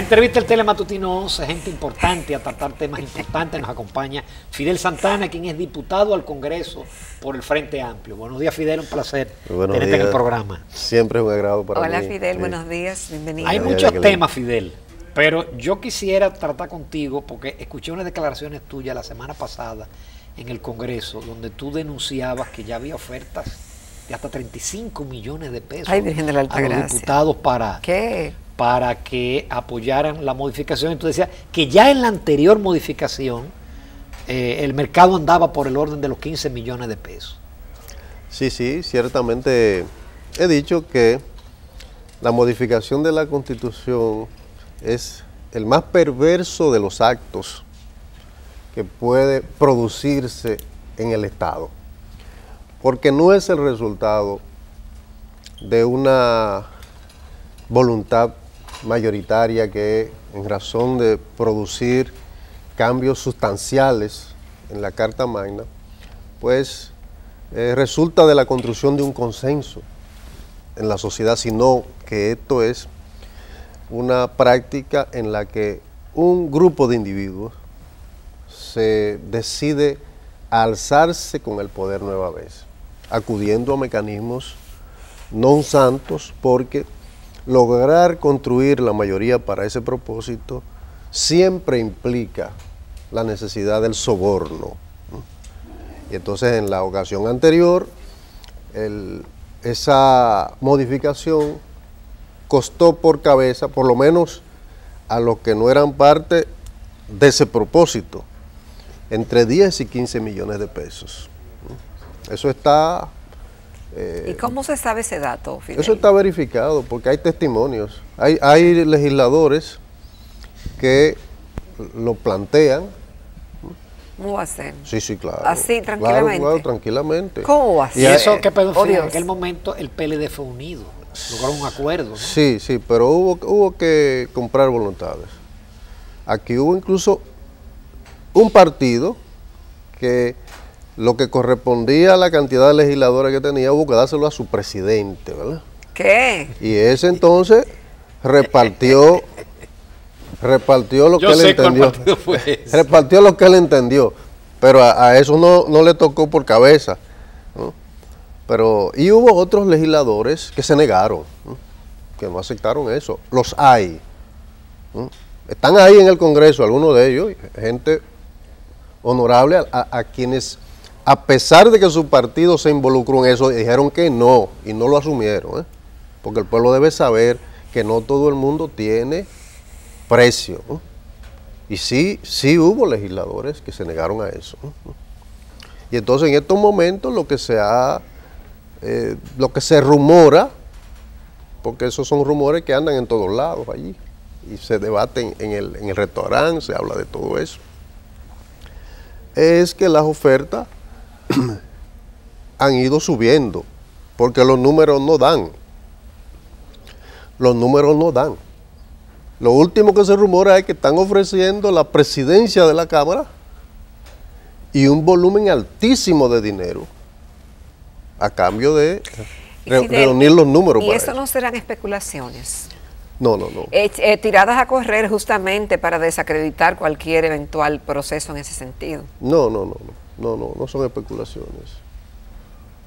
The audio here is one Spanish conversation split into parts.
entrevista del Telematutino 11, gente importante a tratar temas importantes, nos acompaña Fidel Santana, quien es diputado al Congreso por el Frente Amplio. Buenos días, Fidel, un placer tenerte en el programa. Siempre es un agrado para mí. Hola, Fidel, buenos días, bienvenido. Hay muchos temas, Fidel, pero yo quisiera tratar contigo porque escuché unas declaraciones tuyas la semana pasada en el Congreso donde tú denunciabas que ya había ofertas de hasta 35 millones de pesos Ay, Virgen de la a los Altagracia. diputados para que apoyaran la modificación. Entonces decía que ya en la anterior modificación el mercado andaba por el orden de los 15 millones de pesos. Sí, ciertamente he dicho que la modificación de la Constitución es el más perverso de los actos que puede producirse en el Estado, porque no es el resultado de una voluntad mayoritaria que, en razón de producir cambios sustanciales en la Carta Magna, pues resulta de la construcción de un consenso en la sociedad, sino que esto es una práctica en la que un grupo de individuos se decide a alzarse con el poder nueva vez, acudiendo a mecanismos no santos, porque lograr construir la mayoría para ese propósito siempre implica la necesidad del soborno. Y entonces en la ocasión anterior, esa modificación costó por cabeza, por lo menos a los que no eran parte de ese propósito, entre 10 y 15 millones de pesos. Eso está... ¿Y cómo se sabe ese dato, Fidel? Eso está verificado porque hay testimonios. Hay legisladores que lo plantean. ¿Cómo va a ser? Sí, claro. Así, tranquilamente. Claro, tranquilamente. ¿Cómo va a ser? Y eso que en Dios. aquel momento el PLD fue unido, lograron un acuerdo, ¿no? Sí, pero hubo que comprar voluntades. Aquí hubo incluso un partido que lo que correspondía a la cantidad de legisladores que tenía, hubo que dárselo a su presidente, ¿verdad? ¿Qué? Y ese entonces repartió lo que él entendió. Repartió lo que él entendió, pero a eso no le tocó por cabeza, ¿no? Y hubo otros legisladores que se negaron, ¿no? Que no aceptaron eso. Los hay, ¿no? Están ahí en el Congreso, algunos de ellos, gente honorable a quienes, a pesar de que su partido se involucró en eso, dijeron que no, y no lo asumieron, ¿eh? Porque el pueblo debe saber que no todo el mundo tiene precio, ¿no? Y sí hubo legisladores que se negaron a eso, ¿no? Y entonces en estos momentos lo que se rumora, porque esos son rumores que andan en todos lados allí, y se debaten en el restaurante, se habla de todo eso, es que las ofertas han ido subiendo, porque los números no dan. Los números no dan. Lo último que se rumora es que están ofreciendo la presidencia de la Cámara y un volumen altísimo de dinero a cambio de reunir los números. ¿Y para eso no serán especulaciones? No. Tiradas a correr justamente para desacreditar cualquier eventual proceso en ese sentido. No son especulaciones.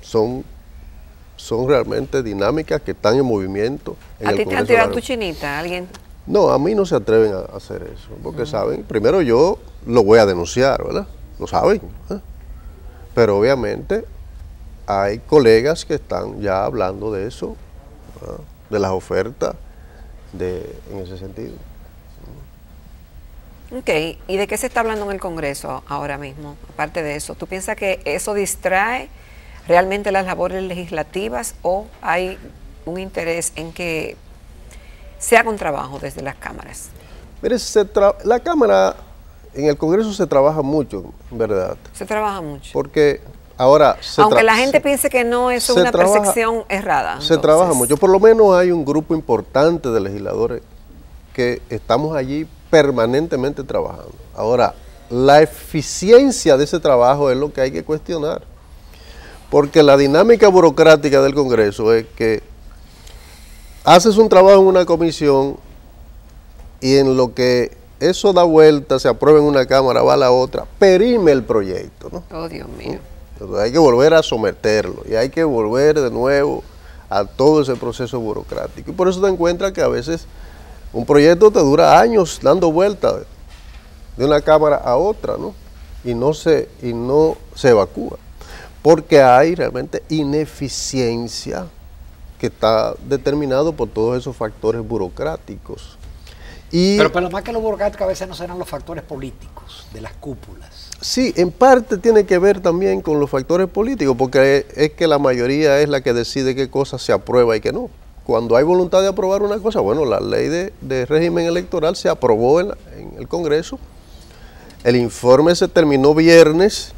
Son realmente dinámicas que están en movimiento. ¿A ti te han tirado tu chinita? ¿Alguien? No, a mí no se atreven a hacer eso, porque saben, primero yo lo voy a denunciar, ¿verdad? Lo saben, ¿eh? Pero obviamente hay colegas que están ya hablando de eso, ¿verdad? De las ofertas en ese sentido. Ok, ¿y de qué se está hablando en el Congreso ahora mismo? Aparte de eso, ¿tú piensas que eso distrae realmente las labores legislativas o hay un interés en que se haga un trabajo desde las cámaras? Mire, la Cámara, en el Congreso se trabaja mucho, ¿verdad? Se trabaja mucho. Porque ahora... Aunque la gente piense que no, eso es una percepción errada. Se trabaja mucho, por lo menos hay un grupo importante de legisladores que estamos allí permanentemente trabajando. Ahora, la eficiencia de ese trabajo es lo que hay que cuestionar, porque la dinámica burocrática del Congreso es que haces un trabajo en una comisión y en lo que eso da vuelta, se aprueba en una cámara, va a la otra, perime el proyecto, ¿no? Oh, Dios mío. Entonces hay que volver a someterlo y hay que volver de nuevo a todo ese proceso burocrático. Y por eso te encuentras que a veces un proyecto te dura años dando vueltas de una cámara a otra, ¿no? Y no se evacúa, porque hay realmente ineficiencia que está determinado por todos esos factores burocráticos. Pero más que los burocráticos a veces no serán los factores políticos de las cúpulas. Sí, en parte tiene que ver también con los factores políticos, porque es que la mayoría es la que decide qué cosa se aprueba y qué no. Cuando hay voluntad de aprobar una cosa, bueno, la ley de régimen electoral se aprobó en el Congreso, el informe se terminó viernes,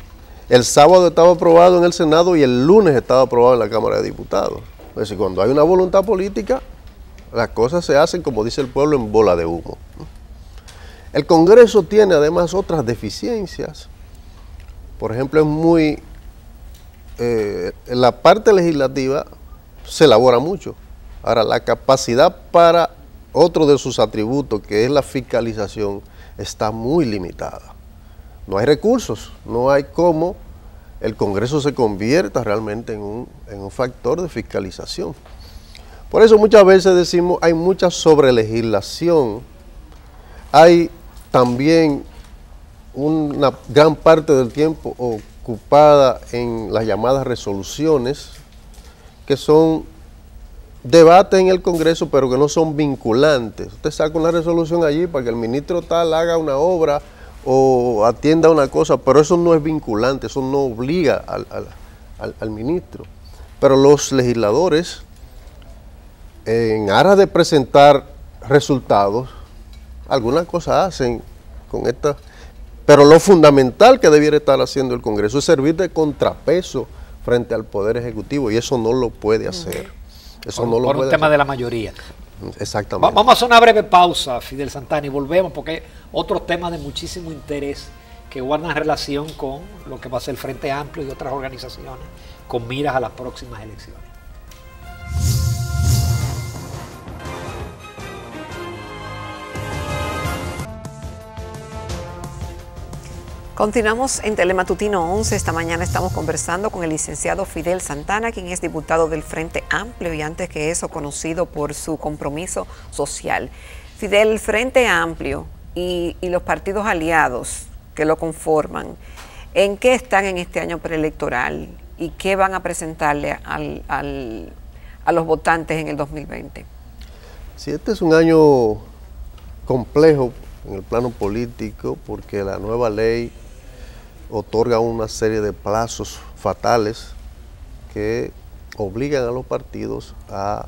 el sábado estaba aprobado en el Senado y el lunes estaba aprobado en la Cámara de Diputados. Es decir, cuando hay una voluntad política, las cosas se hacen, como dice el pueblo, en bola de humo. El Congreso tiene además otras deficiencias. Por ejemplo, en la parte legislativa se elabora mucho. Ahora, la capacidad para otro de sus atributos, que es la fiscalización, está muy limitada. No hay recursos, no hay cómo el Congreso se convierta realmente en un factor de fiscalización. Por eso muchas veces decimos, hay mucha sobrelegislación, hay también una gran parte del tiempo ocupada en las llamadas resoluciones, que son debates en el Congreso, pero que no son vinculantes. Usted saca una resolución allí para que el ministro tal haga una obra o atienda una cosa, pero eso no es vinculante, eso no obliga al ministro. Pero los legisladores, en aras de presentar resultados, algunas cosas hacen con esta, pero lo fundamental que debiera estar haciendo el Congreso es servir de contrapeso frente al Poder Ejecutivo, y eso no lo puede hacer. Eso no lo por puede un tema hacer. de la mayoría. Exactamente. Vamos a hacer una breve pausa, Fidel Santana, y volvemos porque hay otros temas de muchísimo interés que guardan relación con lo que va a ser el Frente Amplio y otras organizaciones con miras a las próximas elecciones. Continuamos en Telematutino 11. Esta mañana estamos conversando con el licenciado Fidel Santana, quien es diputado del Frente Amplio y antes que eso conocido por su compromiso social. Fidel, el Frente Amplio y los partidos aliados que lo conforman, ¿en qué están en este año preelectoral y qué van a presentarle a los votantes en el 2020? Sí, este es un año complejo en el plano político porque la nueva ley otorga una serie de plazos fatales que obligan a los partidos a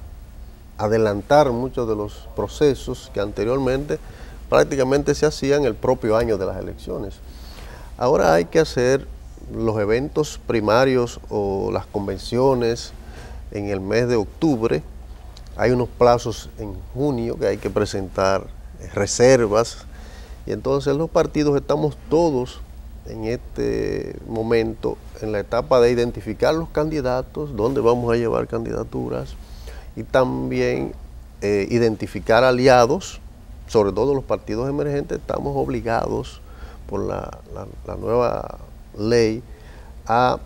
adelantar muchos de los procesos que anteriormente prácticamente se hacían el propio año de las elecciones. Ahora hay que hacer los eventos primarios o las convenciones en el mes de octubre. Hay unos plazos en junio que hay que presentar reservas y entonces los partidos estamos todos en este momento en la etapa de identificar los candidatos, dónde vamos a llevar candidaturas y también identificar aliados, sobre todo los partidos emergentes. Estamos obligados por la nueva ley a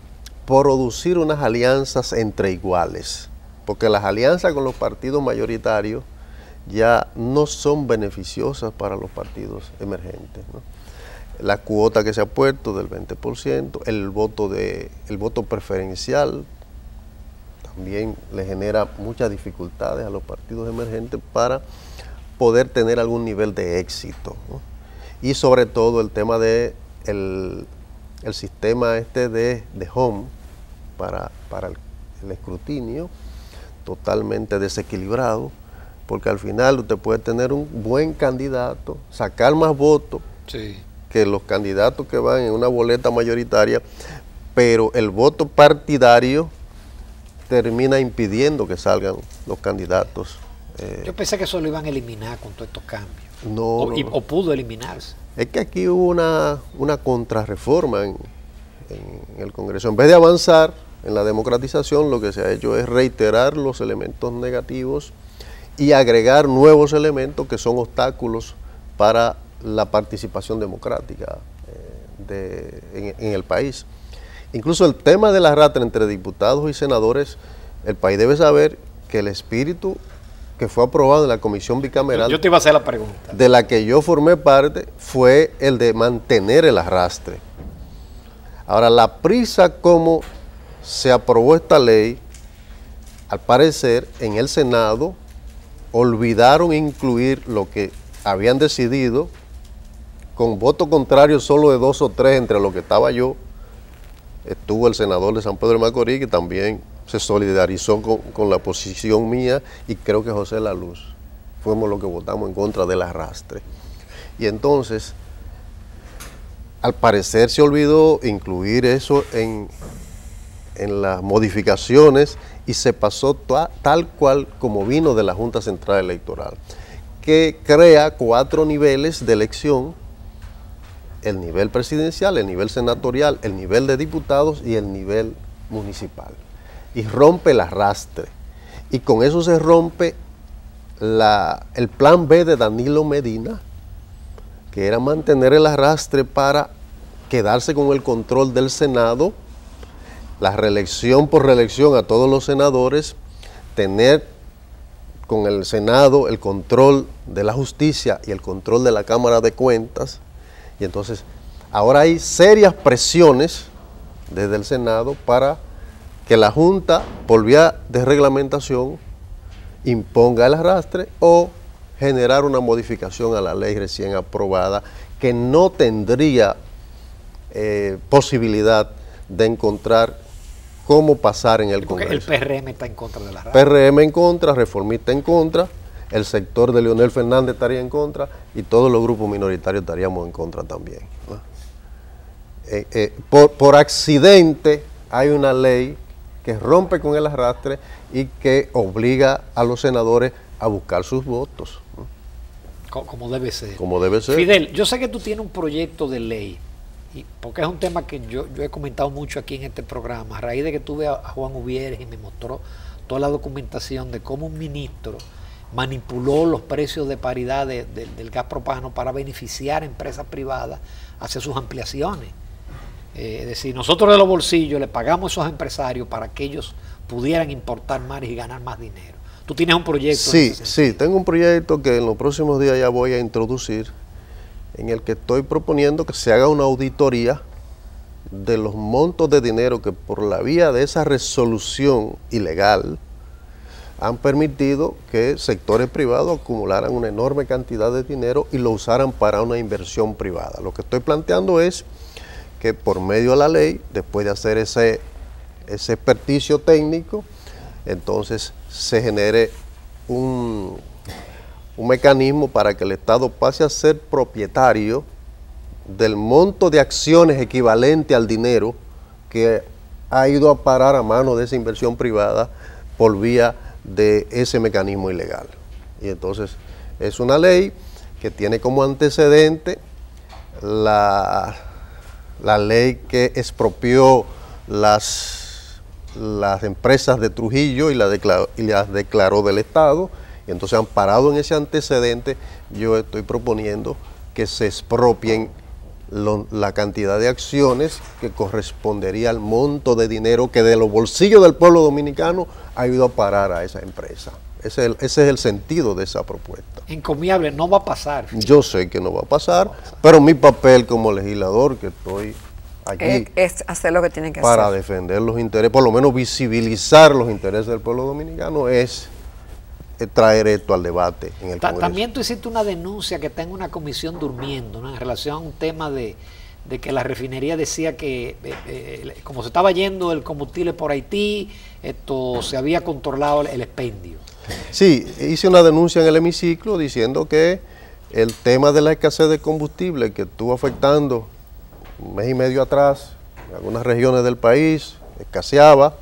producir unas alianzas entre iguales, porque las alianzas con los partidos mayoritarios ya no son beneficiosas para los partidos emergentes, ¿no? La cuota que se ha puesto del 20%, el voto preferencial también le genera muchas dificultades a los partidos emergentes para poder tener algún nivel de éxito, ¿no? Y sobre todo el tema de el sistema de home para el escrutinio, totalmente desequilibrado, porque al final usted puede tener un buen candidato, sacar más votos que los candidatos que van en una boleta mayoritaria, pero el voto partidario termina impidiendo que salgan los candidatos. Yo pensé que eso lo iban a eliminar con todos estos cambios. O pudo eliminarse. Es que aquí hubo una contrarreforma en el Congreso. En vez de avanzar en la democratización, lo que se ha hecho es reiterar los elementos negativos y agregar nuevos elementos que son obstáculos para la participación democrática en el país. Incluso el tema del arrastre entre diputados y senadores, el país debe saber que el espíritu que fue aprobado en la comisión bicameral, yo te iba a hacer la pregunta, de la que yo formé parte, fue el de mantener el arrastre. Ahora, la prisa como se aprobó esta ley, al parecer en el Senado olvidaron incluir lo que habían decidido, con voto contrario solo de 2 o 3 entre los que estaba yo. Estuvo el senador de San Pedro de Macorís, que también se solidarizó con la posición mía, y creo que José La Luz. Fuimos los que votamos en contra del arrastre. Y entonces, al parecer se olvidó incluir eso en las modificaciones y se pasó tal cual como vino de la Junta Central Electoral, que crea 4 niveles de elección: el nivel presidencial, el nivel senatorial, el nivel de diputados y el nivel municipal. Y rompe el arrastre. Y con eso se rompe el plan B de Danilo Medina, que era mantener el arrastre para quedarse con el control del Senado, la reelección por reelección a todos los senadores, tener con el Senado el control de la justicia y el control de la Cámara de Cuentas. Y entonces ahora hay serias presiones desde el Senado para que la Junta, por vía de reglamentación, imponga el arrastre o generar una modificación a la ley recién aprobada que no tendría posibilidad de encontrar cómo pasar en el Congreso. Porque el PRM está en contra del arrastre. PRM en contra, Reformista en contra, el sector de Leonel Fernández estaría en contra y todos los grupos minoritarios estaríamos en contra también, ¿no? Por accidente hay una ley que rompe con el arrastre y que obliga a los senadores a buscar sus votos, ¿no? Como debe ser. Como debe ser. Fidel, yo sé que tú tienes un proyecto de ley, porque es un tema que yo he comentado mucho aquí en este programa, a raíz de que tuve a Juan Uvieres y me mostró toda la documentación de cómo un ministro manipuló los precios de paridad del gas propano para beneficiar a empresas privadas hacia sus ampliaciones. Es decir, nosotros de los bolsillos le pagamos a esos empresarios para que ellos pudieran importar más y ganar más dinero. ¿Tú tienes un proyecto? Sí, tengo un proyecto que en los próximos días ya voy a introducir, en el que estoy proponiendo que se haga una auditoría de los montos de dinero que por la vía de esa resolución ilegal han permitido que sectores privados acumularan una enorme cantidad de dinero y lo usaran para una inversión privada. Lo que estoy planteando es que por medio de la ley, después de hacer ese experticio técnico, entonces se genere un mecanismo para que el Estado pase a ser propietario del monto de acciones equivalente al dinero que ha ido a parar a mano de esa inversión privada por vía de ese mecanismo ilegal. Y entonces es una ley que tiene como antecedente la ley que expropió las empresas de Trujillo y las declaró del Estado. Y entonces, amparado en ese antecedente, yo estoy proponiendo que se expropien la cantidad de acciones que correspondería al monto de dinero que de los bolsillos del pueblo dominicano ha ido a parar a esa empresa. Ese es el sentido de esa propuesta. Encomiable, no va a pasar. Yo sé que no va a pasar, pero mi papel como legislador, que estoy aquí, es hacer lo que tienen que para hacer. defender los intereses, por lo menos visibilizar los intereses del pueblo dominicano, es traer esto al debate en el Congreso. También tú hiciste una denuncia que está en una comisión durmiendo, ¿no?, en relación a un tema de que la refinería decía que como se estaba yendo el combustible por Haití, se había controlado el expendio. Sí, hice una denuncia en el hemiciclo diciendo que el tema de la escasez de combustible que estuvo afectando un mes y medio atrás en algunas regiones del país, escaseaba,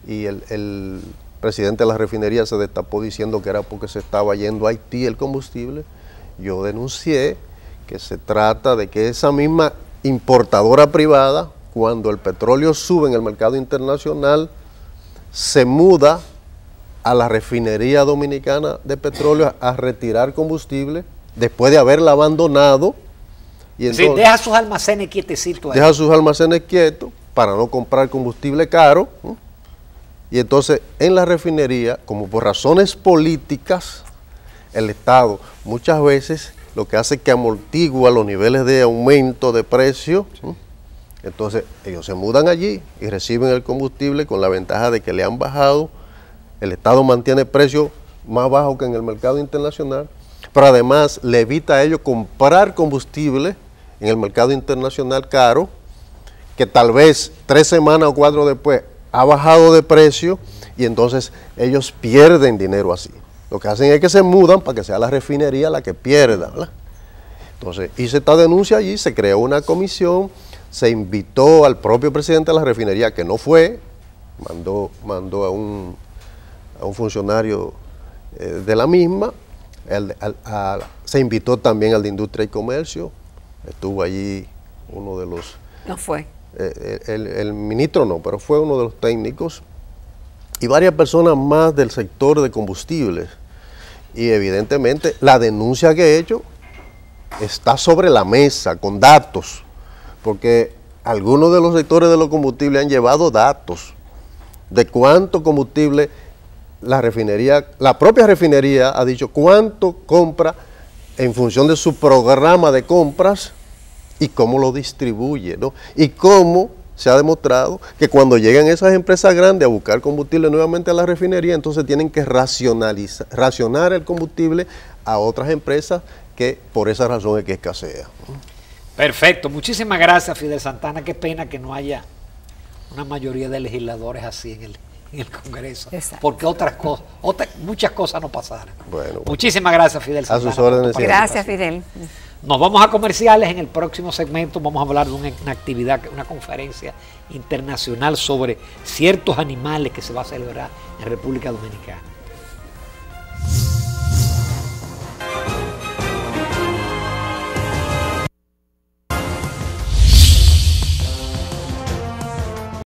y el presidente de la refinería se destapó diciendo que era porque se estaba yendo a Haití el combustible. Yo denuncié que se trata de que esa misma importadora privada, cuando el petróleo sube en el mercado internacional, se muda a la refinería dominicana de petróleo a retirar combustible después de haberla abandonado. Y entonces, deja sus almacenes quietecitos ahí. Deja sus almacenes quietos para no comprar combustible caro. Y entonces en la refinería, como por razones políticas, el Estado muchas veces lo que hace es que amortigua los niveles de aumento de precio. Entonces ellos se mudan allí y reciben el combustible con la ventaja de que le han bajado. El Estado mantiene precios más bajos que en el mercado internacional, pero además le evita a ellos comprar combustible en el mercado internacional caro, que tal vez 3 semanas o 4 después ha bajado de precio y entonces ellos pierden dinero así. Lo que hacen es que se mudan para que sea la refinería la que pierda, ¿verdad? Entonces hice esta denuncia allí, se creó una comisión, se invitó al propio presidente de la refinería, que no fue, mandó a un funcionario de la misma, se invitó también al de Industria y Comercio, estuvo allí uno de los... No fue. El ministro no, pero fue uno de los técnicos y varias personas más del sector de combustibles. Y evidentemente la denuncia que he hecho está sobre la mesa con datos, porque algunos de los sectores de los combustibles han llevado datos de cuánto combustible la refinería, la propia refinería ha dicho cuánto compra en función de su programa de compras y cómo lo distribuye, ¿no? Y cómo se ha demostrado que cuando llegan esas empresas grandes a buscar combustible nuevamente a la refinería, entonces tienen que racionar el combustible a otras empresas que por esa razón es que escasea. Perfecto, muchísimas gracias, Fidel Santana. Qué pena que no haya una mayoría de legisladores así en el Congreso. Exacto. Porque muchas cosas no pasaron. Bueno, muchísimas gracias, Fidel A Santana. sus órdenes. Gracias, Fidel. Nos vamos a comerciales. En el próximo segmento vamos a hablar de una actividad, una conferencia internacional sobre ciertos animales que se va a celebrar en República Dominicana.